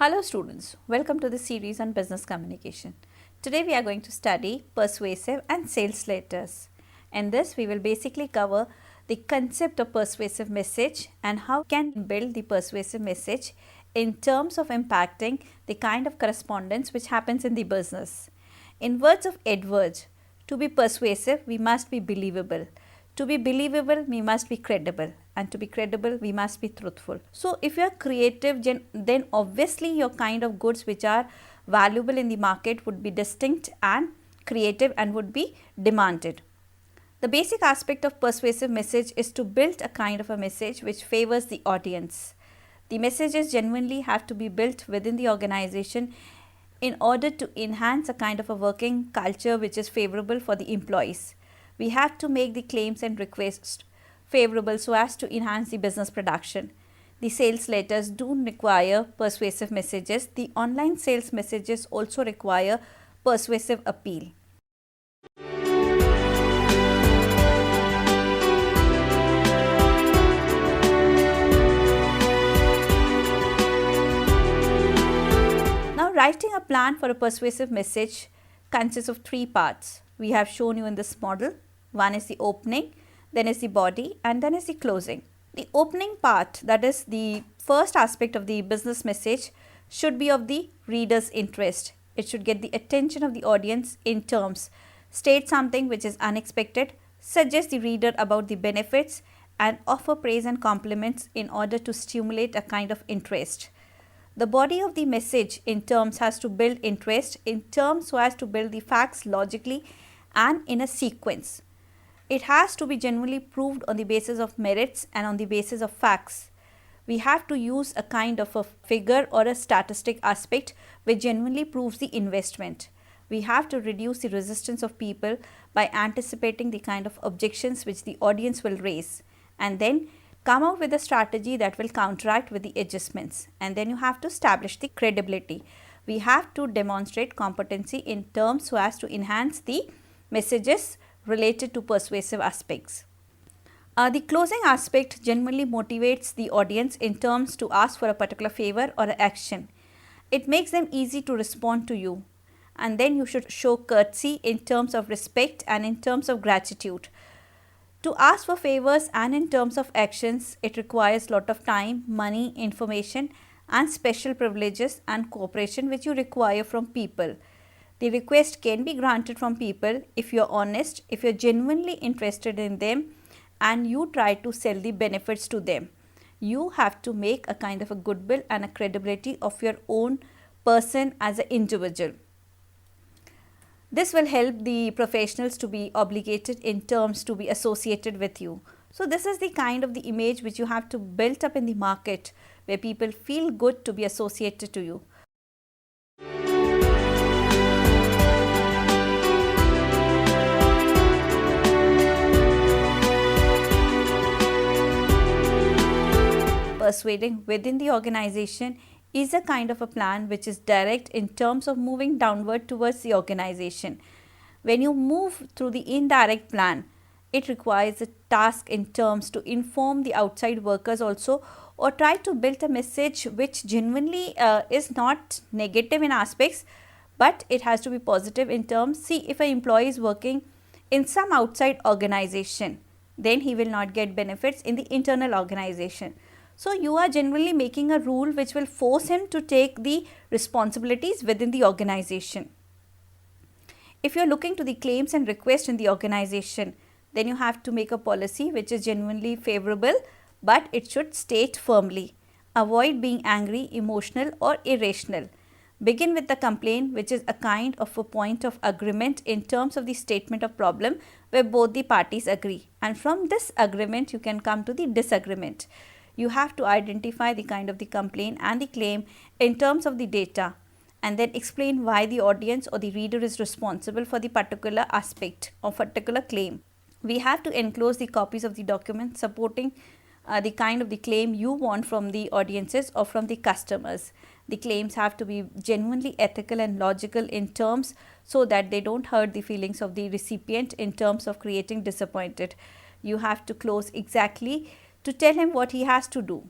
Hello students, welcome to the series on business communication. Today we are going to study persuasive and sales letters. In this we will basically cover the concept of persuasive message and how we can build the persuasive message in terms of impacting the kind of correspondence which happens in the business. In words of Edwards, to be persuasive we must be believable. To be believable, we must be credible, and to be credible, we must be truthful. So, if you are creative, then obviously your kind of goods which are valuable in the market would be distinct and creative and would be demanded. The basic aspect of persuasive message is to build a kind of a message which favors the audience. The messages genuinely have to be built within the organization in order to enhance a kind of a working culture which is favorable for the employees. We have to make the claims and requests favorable so as to enhance the business production. The sales letters do require persuasive messages. The online sales messages also require persuasive appeal. Now, writing a plan for a persuasive message consists of three parts. We have shown you in this model. One is the opening, then is the body, and then is the closing. The opening part, that is the first aspect of the business message, should be of the reader's interest. It should get the attention of the audience in terms, state something which is unexpected, suggest the reader about the benefits, and offer praise and compliments in order to stimulate a kind of interest. The body of the message in terms has to build interest in terms so as to build the facts logically and in a sequence. It has to be genuinely proved on the basis of merits and on the basis of facts. We have to use a kind of a figure or a statistic aspect which genuinely proves the investment. We have to reduce the resistance of people by anticipating the kind of objections which the audience will raise, and then come out with a strategy that will counteract with the adjustments, and then you have to establish the credibility. We have to demonstrate competency in terms so as to enhance the messages related to persuasive aspects. The closing aspect generally motivates the audience in terms to ask for a particular favor or action. It makes them easy to respond to you, and then you should show courtesy in terms of respect and in terms of gratitude. To ask for favors and in terms of actions, it requires lot of time, money, information and special privileges and cooperation which you require from people. The request can be granted from people if you are honest, if you are genuinely interested in them and you try to sell the benefits to them. You have to make a kind of a goodwill and a credibility of your own person as an individual. This will help the professionals to be obligated in terms to be associated with you. So, this is the kind of the image which you have to build up in the market where people feel good to be associated to you. Persuading within the organization is a kind of a plan which is direct in terms of moving downward towards the organization. When you move through the indirect plan, it requires a task in terms to inform the outside workers also, or try to build a message which genuinely is not negative in aspects, but it has to be positive in terms. See, if an employee is working in some outside organization, then he will not get benefits in the internal organization. So, you are generally making a rule which will force him to take the responsibilities within the organization. If you are looking to the claims and requests in the organization, then you have to make a policy which is genuinely favorable, but it should state firmly. Avoid being angry, emotional or irrational. Begin with the complaint, which is a kind of a point of agreement in terms of the statement of problem where both the parties agree, and from this agreement you can come to the disagreement. You have to identify the kind of the complaint and the claim in terms of the data, and then explain why the audience or the reader is responsible for the particular aspect or particular claim. We have to enclose the copies of the document supporting the kind of the claim you want from the audiences or from the customers. The claims have to be genuinely ethical and logical in terms so that they don't hurt the feelings of the recipient in terms of creating disappointed. You have to close exactly to tell him what he has to do.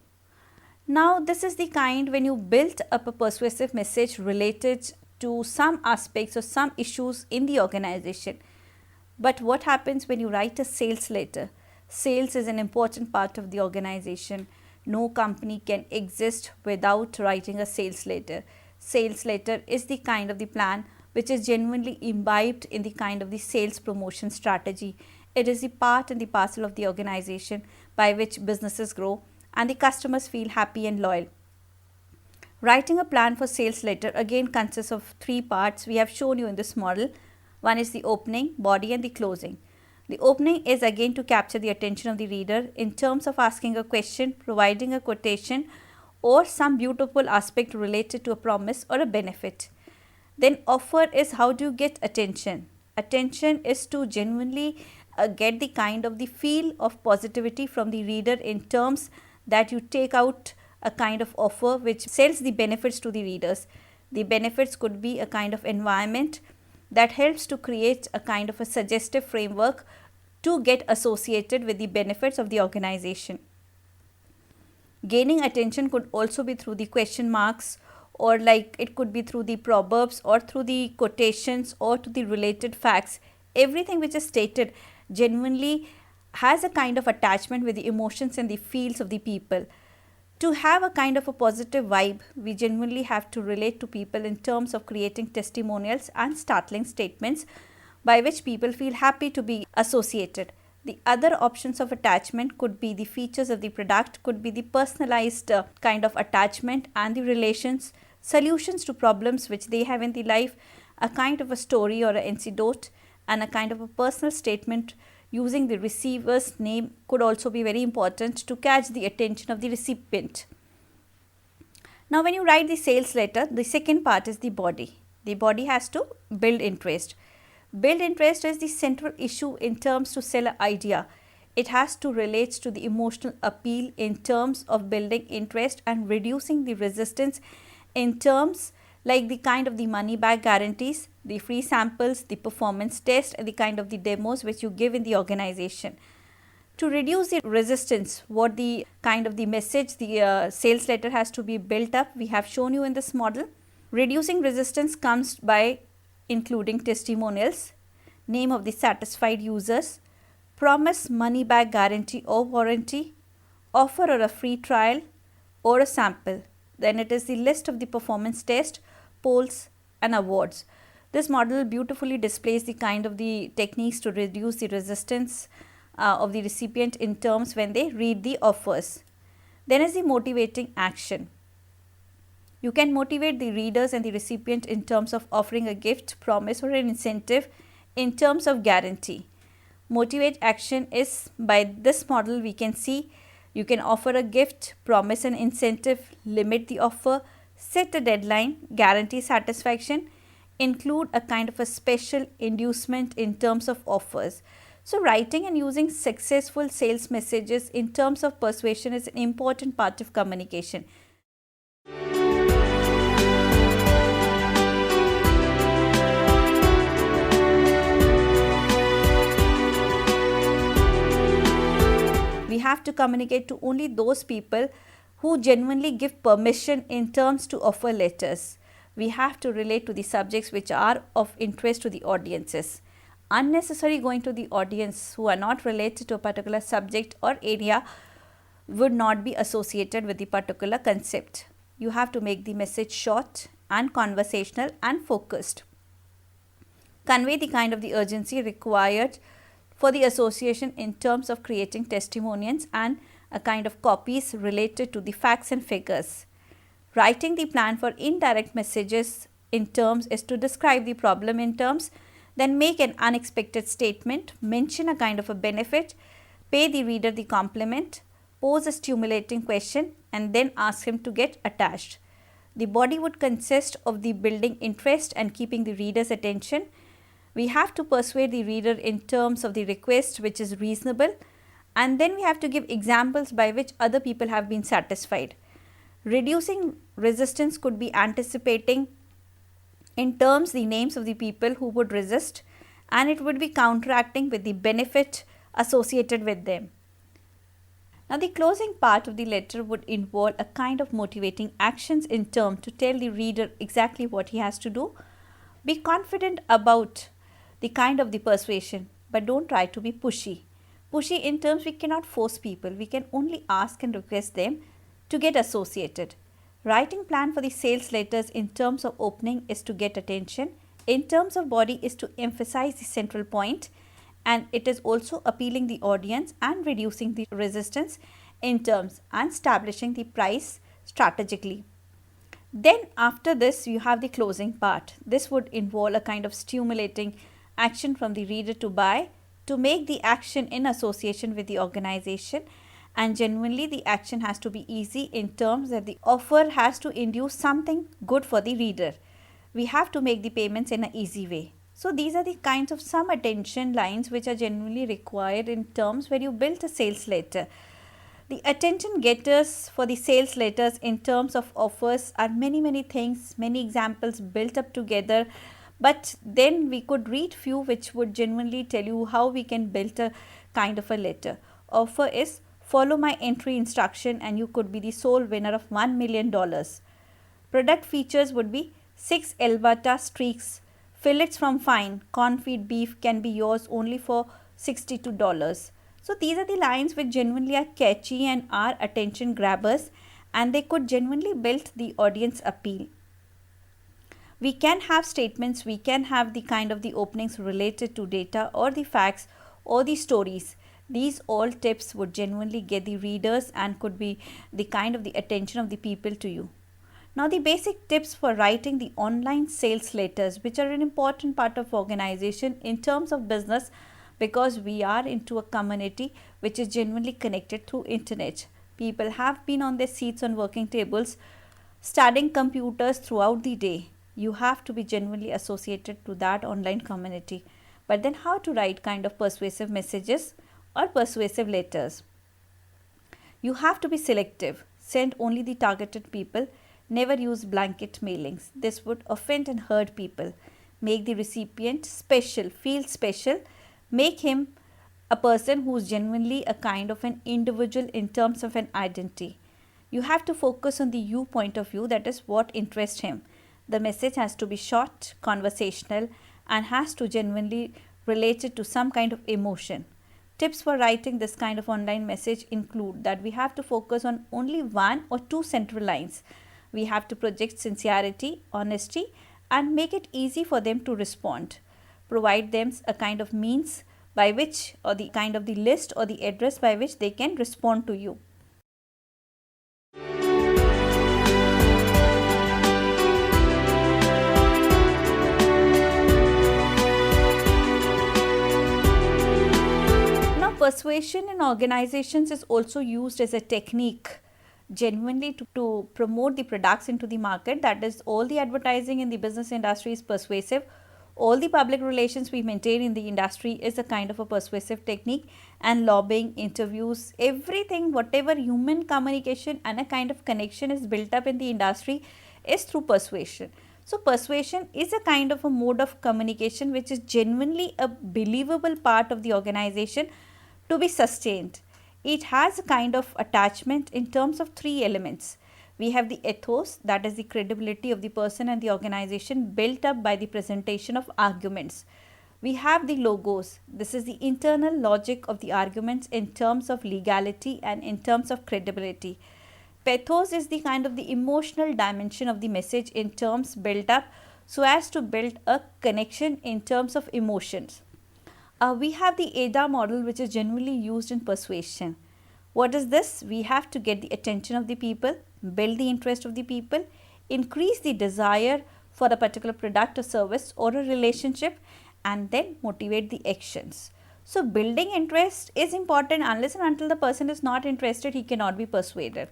Now, this is the kind when you build up a persuasive message related to some aspects or some issues in the organization. But what happens when you write a sales letter? Sales is an important part of the organization. No company can exist without writing a sales letter. Sales letter is the kind of the plan which is genuinely imbibed in the kind of the sales promotion strategy. It is the part and the parcel of the organization by which businesses grow and the customers feel happy and loyal. Writing a plan for sales letter again consists of three parts we have shown you in this model. One is the opening, body and the closing. The opening is again to capture the attention of the reader in terms of asking a question, providing a quotation or some beautiful aspect related to a promise or a benefit. Then offer is how do you get attention. Attention is to genuinely get the kind of the feel of positivity from the reader in terms that you take out a kind of offer which sells the benefits to the readers. The benefits could be a kind of environment that helps to create a kind of a suggestive framework to get associated with the benefits of the organization. Gaining attention could also be through the question marks, or like it could be through the proverbs or through the quotations or to the related facts. Everything which is stated genuinely has a kind of attachment with the emotions and the feels of the people. To have a kind of a positive vibe, we genuinely have to relate to people in terms of creating testimonials and startling statements by which people feel happy to be associated. The other options of attachment could be the features of the product, could be the personalized kind of attachment and the relations, solutions to problems which they have in the life, a kind of a story or an anecdote, and a kind of a personal statement using the receiver's name could also be very important to catch the attention of the recipient. Now, when you write the sales letter, the second part is the body. The body has to build interest. Build interest is the central issue in terms to sell an idea. It has to relate to the emotional appeal in terms of building interest and reducing the resistance in terms like the kind of the money back guarantees, the free samples, the performance test and the kind of the demos which you give in the organization. To reduce the resistance, what the kind of the message the sales letter has to be built up, we have shown you in this model. Reducing resistance comes by including testimonials, name of the satisfied users, promise money back guarantee or warranty, offer or a free trial or a sample. Then it is the list of the performance test, polls and awards. This model beautifully displays the kind of the techniques to reduce the resistance of the recipient in terms when they read the offers. Then is the motivating action. You can motivate the readers and the recipient in terms of offering a gift, promise or an incentive in terms of guarantee. Motivate action is by this model we can see you can offer a gift, promise an incentive, limit the offer, set a deadline, guarantee satisfaction, include a kind of a special inducement in terms of offers. So, writing and using successful sales messages in terms of persuasion is an important part of communication. We have to communicate to only those people who genuinely give permission in terms to offer letters. We have to relate to the subjects which are of interest to the audiences. Unnecessary going to the audience who are not related to a particular subject or area would not be associated with the particular concept. You have to make the message short and conversational and focused. Convey the kind of the urgency required for the association in terms of creating testimonials and a kind of copies related to the facts and figures. Writing the plan for indirect messages in terms is to describe the problem in terms, then make an unexpected statement, mention a kind of a benefit, pay the reader the compliment, pose a stimulating question and then ask him to get attached. The body would consist of the building interest and keeping the reader's attention. We have to persuade the reader in terms of the request which is reasonable, and then we have to give examples by which other people have been satisfied. Reducing resistance could be anticipating in terms the names of the people who would resist, and it would be counteracting with the benefit associated with them. Now, the closing part of the letter would involve a kind of motivating actions in terms to tell the reader exactly what he has to do. Be confident about the kind of the persuasion, but don't try to be pushy. Pushy in terms we cannot force people, we can only ask and request them to get associated. Writing plan for the sales letters in terms of opening is to get attention, in terms of body is to emphasize the central point, and it is also appealing the audience and reducing the resistance in terms and establishing the price strategically. Then after this you have the closing part. This would involve a kind of stimulating action from the reader to buy, to make the action in association with the organization, and genuinely the action has to be easy in terms that the offer has to induce something good for the reader. We have to make the payments in an easy way. So these are the kinds of some attention lines which are genuinely required in terms where you build a sales letter. The attention getters for the sales letters in terms of offers are many things, many examples built up together, but then we could read few which would genuinely tell you how we can build a kind of a letter. Offer is follow my entry instruction and you could be the sole winner of $1 million. Product features would be 6 Elvata streaks, fillets from fine, confit beef can be yours only for $62. So these are the lines which genuinely are catchy and are attention grabbers, and they could genuinely build the audience appeal. We can have statements, we can have the kind of the openings related to data or the facts or the stories. These all tips would genuinely get the readers and could be the kind of the attention of the people to you. Now the basic tips for writing the online sales letters, which are an important part of organization in terms of business, because we are into a community which is genuinely connected through internet. People have been on their seats on working tables studying computers throughout the day. You have to be genuinely associated to that online community. But then how to write kind of persuasive messages or persuasive letters? You have to be selective. Send only the targeted people. Never use blanket mailings. This would offend and hurt people. Make the recipient special, feel special. Make him a person who is genuinely a kind of an individual in terms of an identity. You have to focus on the you point of view, that is what interests him. The message has to be short, conversational, and has to genuinely relate it to some kind of emotion. Tips for writing this kind of online message include that we have to focus on only one or two central lines. We have to project sincerity, honesty, and make it easy for them to respond. Provide them a kind of means by which, or the kind of the list or the address by which they can respond to you. Now persuasion in organizations is also used as a technique genuinely to promote the products into the market. That is, all the advertising in the business industry is persuasive. All the public relations we maintain in the industry is a kind of a persuasive technique, and lobbying, interviews, everything, whatever human communication and a kind of connection is built up in the industry is through persuasion. So persuasion is a kind of a mode of communication which is genuinely a believable part of the organization to be sustained. It has a kind of attachment in terms of three elements. We have the ethos, that is the credibility of the person and the organization built up by the presentation of arguments. We have the logos, this is the internal logic of the arguments in terms of legality and in terms of credibility. Pathos is the kind of the emotional dimension of the message in terms built up so as to build a connection in terms of emotions. We have the ADA model, which is generally used in persuasion. What is this? We have to get the attention of the people, build the interest of the people, increase the desire for a particular product or service or a relationship, and then motivate the actions. So building interest is important. Unless and until the person is not interested, he cannot be persuaded.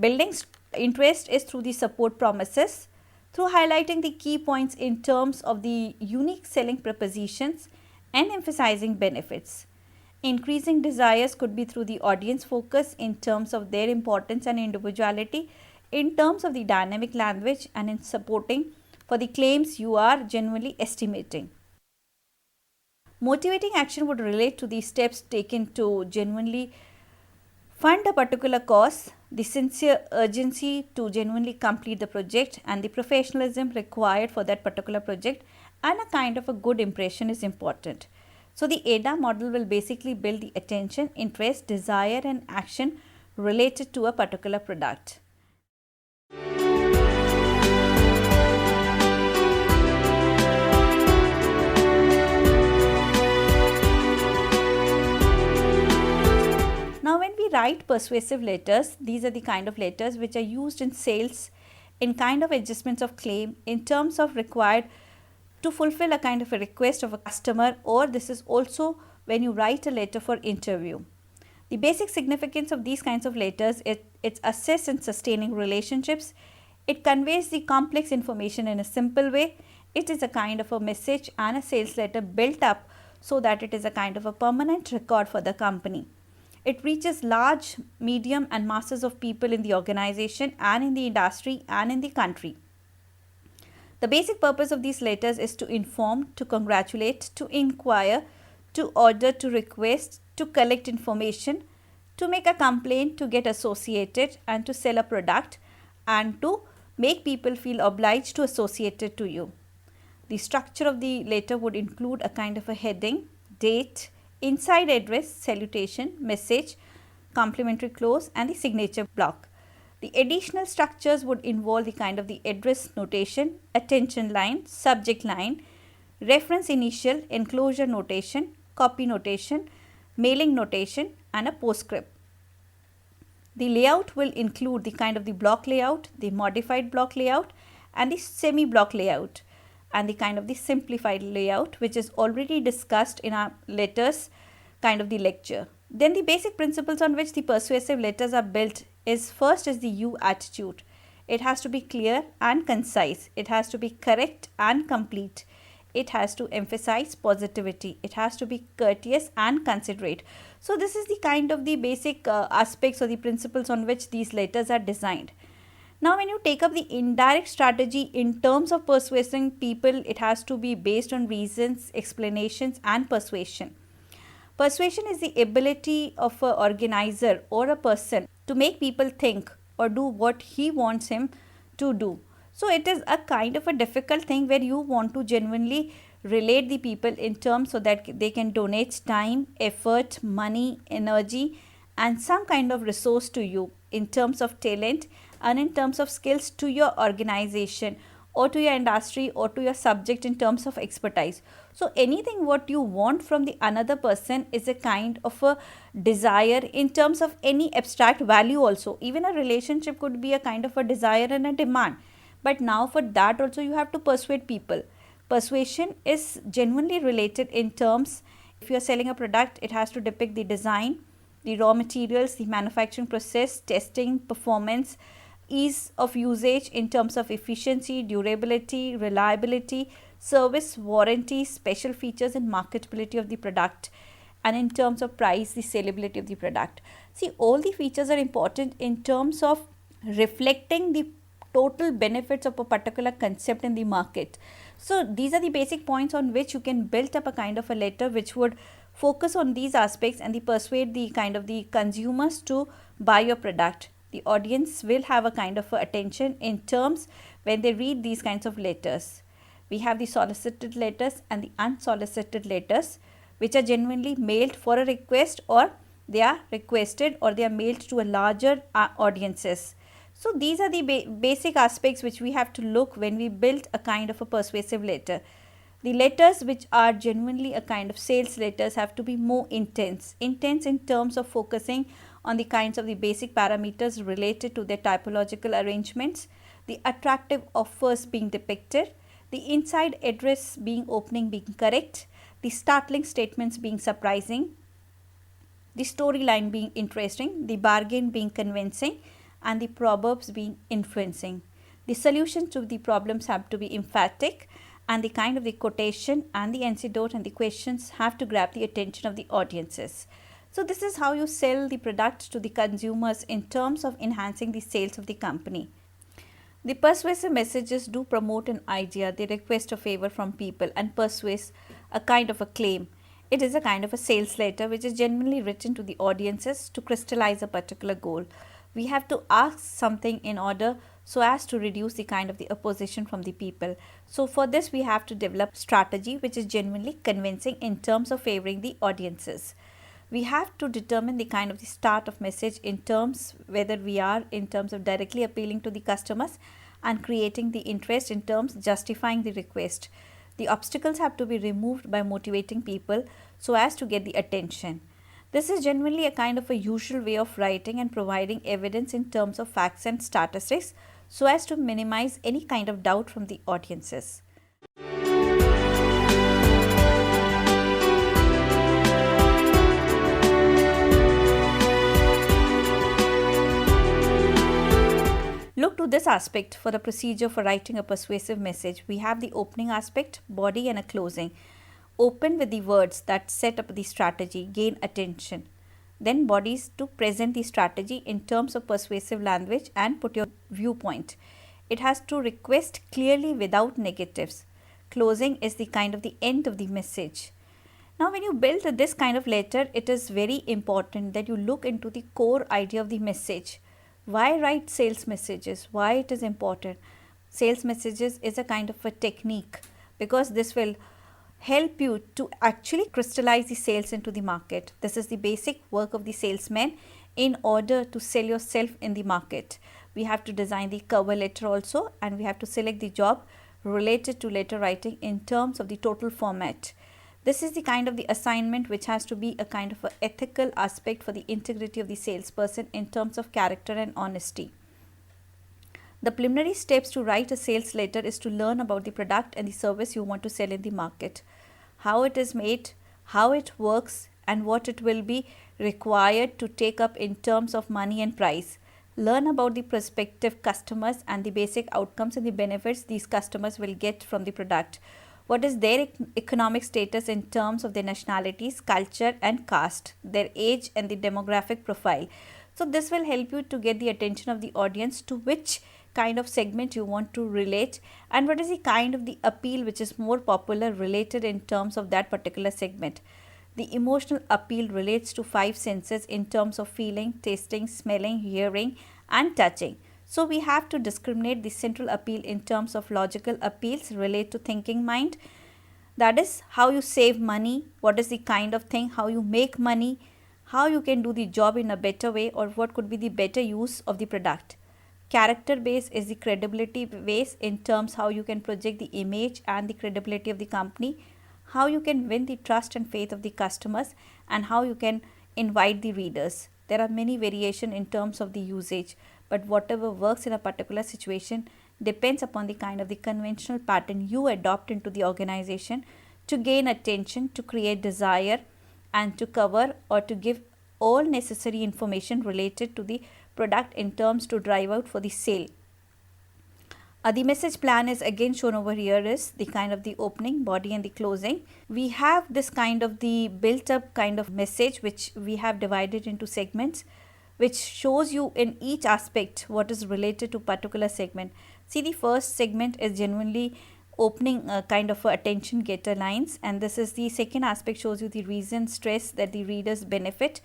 Building interest is through the support promises, through highlighting the key points in terms of the unique selling propositions and emphasizing benefits. Increasing desires could be through the audience focus in terms of their importance and individuality, in terms of the dynamic language, and in supporting for the claims you are genuinely estimating. Motivating action would relate to the steps taken to genuinely fund a particular cause, the sincere urgency to genuinely complete the project, and the professionalism required for that particular project, and a kind of a good impression is important. So the ADA model will basically build the attention, interest, desire and action related to a particular product. Now when we write persuasive letters, these are the kind of letters which are used in sales in kind of adjustments of claim in terms of required to fulfill a kind of a request of a customer, or this is also when you write a letter for interview. The basic significance of these kinds of letters is it's assess in sustaining relationships. It conveys the complex information in a simple way. It is a kind of a message and a sales letter built up so that it is a kind of a permanent record for the company. It reaches large, medium and masses of people in the organization and in the industry and in the country. The basic purpose of these letters is to inform, to congratulate, to inquire, to order, to request, to collect information, to make a complaint, to get associated and to sell a product, and to make people feel obliged to associate it to you. The structure of the letter would include a kind of a heading, date, inside address, salutation, message, complimentary clause and the signature block. The additional structures would involve the kind of the address notation, attention line, subject line, reference initial, enclosure notation, copy notation, mailing notation and a postscript. The layout will include the kind of the block layout, the modified block layout and the semi-block layout and the kind of the simplified layout, which is already discussed in our letters kind of the lecture. Then the basic principles on which the persuasive letters are built is first is the you attitude. It has to be clear and concise. It has to be correct and complete. It has to emphasize positivity. It has to be courteous and considerate. So this is the kind of the basic aspects or the principles on which these letters are designed. Now when you take up the indirect strategy in terms of persuading people, it has to be based on reasons, explanations and persuasion. Persuasion is the ability of an organizer or a person to make people think or do what he wants him to do. So it is a kind of a difficult thing where you want to genuinely relate the people in terms so that they can donate time, effort, money, energy and some kind of resource to you in terms of talent and in terms of skills to your organization or to your industry or to your subject in terms of expertise. So anything what you want from the another person is a kind of a desire in terms of any abstract value also. Even a relationship could be a kind of a desire and a demand. But now for that also you have to persuade people. Persuasion is genuinely related in terms, if you are selling a product, it has to depict the design, the raw materials, the manufacturing process, testing, performance, ease of usage in terms of efficiency, durability, reliability, service, warranty, special features and marketability of the product, and in terms of price, the saleability of the product. See, all the features are important in terms of reflecting the total benefits of a particular concept in the market. So these are the basic points on which you can build up a kind of a letter which would focus on these aspects and persuade the kind of the consumers to buy your product. The audience will have a kind of attention in terms when they read these kinds of letters. We have the solicited letters and the unsolicited letters, which are genuinely mailed for a request, or they are requested or they are mailed to a larger audiences. So these are the basic aspects which we have to look when we build a kind of a persuasive letter. The letters which are genuinely a kind of sales letters have to be more intense in terms of focusing on the kinds of the basic parameters related to their typological arrangements, the attractive offers being depicted, the inside address being opening being correct, the startling statements being surprising, the storyline being interesting, the bargain being convincing, and the proverbs being influencing. The solutions to the problems have to be emphatic, and the kind of the quotation and the anecdote and the questions have to grab the attention of the audiences. So this is how you sell the product to the consumers in terms of enhancing the sales of the company. The persuasive messages do promote an idea, they request a favor from people and persuade a kind of a claim. it is a kind of a sales letter which is genuinely written to the audiences to crystallize a particular goal. We have to ask something in order so as to reduce the kind of the opposition from the people. So for this we have to develop strategy which is genuinely convincing in terms of favoring the audiences. We have to determine the kind of the start of message in terms whether we are in terms of directly appealing to the customers and creating the interest in terms justifying the request. The obstacles have to be removed by motivating people so as to get the attention. This is generally a kind of a usual way of writing and providing evidence in terms of facts and statistics so as to minimize any kind of doubt from the audiences. Look to this aspect for the procedure for writing a persuasive message. We have the opening aspect, body, and a closing. Open with the words that set up the strategy, gain attention. Then bodies to present the strategy in terms of persuasive language and put your viewpoint. It has to request clearly without negatives. Closing is the kind of the end of the message. Now when you build this kind of letter, it is very important that you look into the core idea of the message. Why write sales messages? Why it is important? Sales messages is a kind of a technique because this will help you to actually crystallize the sales into the market. This is the basic work of the salesman in order to sell yourself in the market. We have to design the cover letter also, and we have to select the job related to letter writing in terms of the total format. This is the kind of the assignment which has to be a kind of a ethical aspect for the integrity of the salesperson in terms of character and honesty. The preliminary steps to write a sales letter is to learn about the product and the service you want to sell in the market, how it is made, how it works, and what it will be required to take up in terms of money and price. Learn about the prospective customers and the basic outcomes and the benefits these customers will get from the product. What is their economic status in terms of their nationalities, culture and caste, their age and the demographic profile. So this will help you to get the attention of the audience to which kind of segment you want to relate and what is the kind of the appeal which is more popular related in terms of that particular segment. The emotional appeal relates to 5 senses in terms of feeling, tasting, smelling, hearing and touching. So we have to discriminate the central appeal in terms of logical appeals relate to thinking mind. That is how you save money, what is the kind of thing, how you make money, how you can do the job in a better way or what could be the better use of the product. Character base is the credibility base in terms how you can project the image and the credibility of the company, how you can win the trust and faith of the customers and how you can invite the readers. There are many variations in terms of the usage, but whatever works in a particular situation depends upon the kind of the conventional pattern you adopt into the organization to gain attention, to create desire and to cover or to give all necessary information related to the product in terms to drive out for the sale. The message plan is again shown over here is the kind of the opening, body and the closing. We have this kind of the built up kind of message which we have divided into segments which shows you in each aspect what is related to particular segment. See, the first segment is genuinely opening kind of attention getter lines, and this is the second aspect shows you the reason, stress that the readers benefit.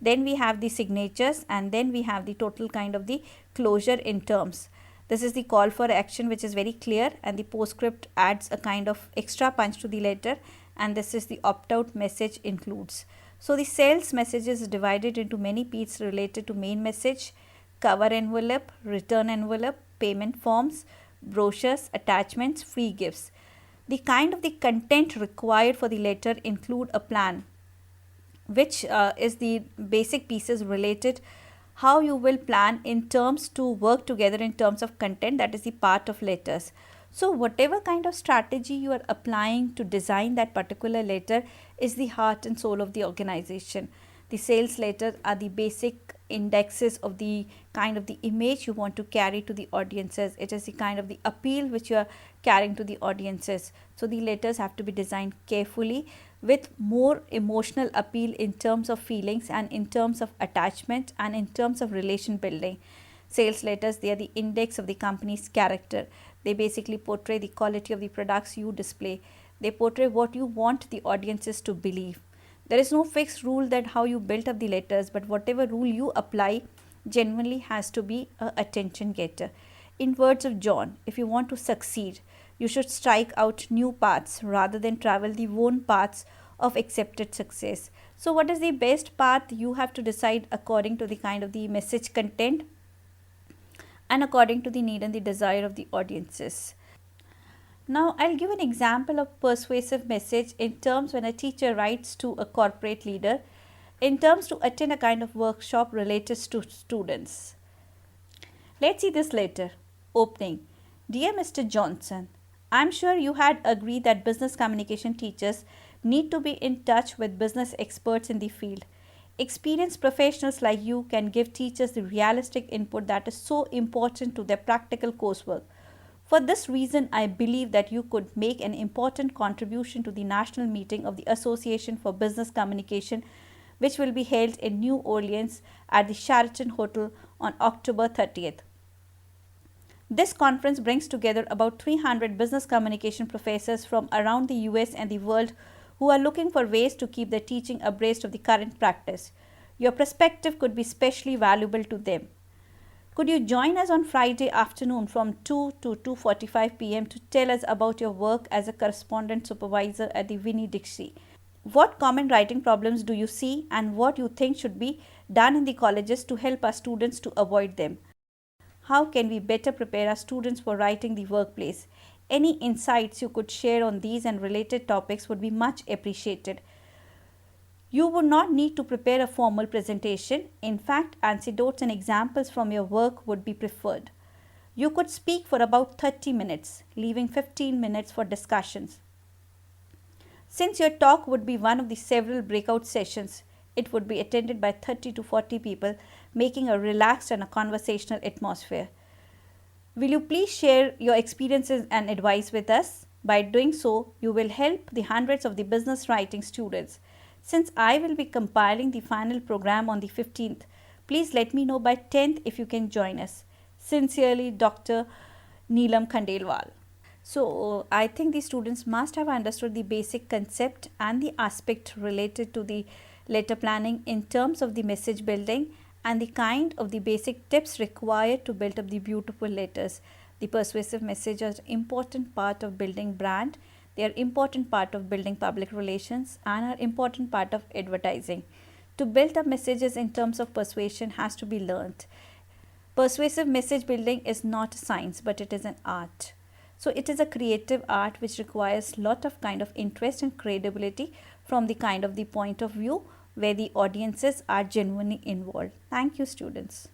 Then we have the signatures and then we have the total kind of the closure in terms. This is the call for action which is very clear and the postscript adds a kind of extra punch to the letter, and this is the opt-out message includes. So the sales message is divided into many pieces related to main message, cover envelope, return envelope, payment forms, brochures, attachments, free gifts. The kind of the content required for the letter include a plan which is the basic pieces related how you will plan in terms to work together in terms of content, that is the part of letters. So whatever kind of strategy you are applying to design that particular letter is the heart and soul of the organization. The sales letters are the basic indexes of the kind of the image you want to carry to the audiences. It is the kind of the appeal which you are carrying to the audiences. So the letters have to be designed carefully with more emotional appeal in terms of feelings and in terms of attachment and in terms of relation building. Sales letters, they are the index of the company's character. They basically portray the quality of the products you display. They portray what you want the audiences to believe. There is no fixed rule that how you built up the letters, but whatever rule you apply genuinely has to be a attention getter. In words of John, if you want to succeed, you should strike out new paths rather than travel the worn paths of accepted success. So what is the best path? You have to decide according to the kind of the message content and according to the need and the desire of the audiences. Now, I'll give an example of persuasive message in terms when a teacher writes to a corporate leader in terms to attend a kind of workshop related to students. Let's see this letter. Opening. Dear Mr. Johnson, I'm sure you had agreed that business communication teachers need to be in touch with business experts in the field. Experienced professionals like you can give teachers the realistic input that is so important to their practical coursework. For this reason, I believe that you could make an important contribution to the national meeting of the Association for Business Communication, which will be held in New Orleans at the Sheraton Hotel on October 30th. This conference brings together about 300 business communication professors from around the US and the world who are looking for ways to keep their teaching abreast of the current practice. Your perspective could be especially valuable to them. Could you join us on Friday afternoon from 2 to 2:45 p.m. to tell us about your work as a correspondent supervisor at the Winnie Dixie? What common writing problems do you see and what you think should be done in the colleges to help our students to avoid them? How can we better prepare our students for writing the workplace? Any insights you could share on these and related topics would be much appreciated. You would not need to prepare a formal presentation. In fact, anecdotes and examples from your work would be preferred. You could speak for about 30 minutes, leaving 15 minutes for discussions. Since your talk would be one of the several breakout sessions, it would be attended by 30 to 40 people, making a relaxed and a conversational atmosphere. Will you please share your experiences and advice with us? By doing so, you will help the hundreds of the business writing students. Since I will be compiling the final program on the 15th, please let me know by 10th if you can join us. Sincerely, Dr. Neelam Khandelwal. So, I think the students must have understood the basic concept and the aspect related to the letter planning in terms of the message building and the kind of the basic tips required to build up the beautiful letters. The persuasive message is an important part of building brand. They are important part of building public relations and are important part of advertising. To build up messages in terms of persuasion has to be learnt. Persuasive message building is not a science, but it is an art. So it is a creative art which requires lot of kind of interest and credibility from the kind of the point of view where the audiences are genuinely involved. Thank you, students.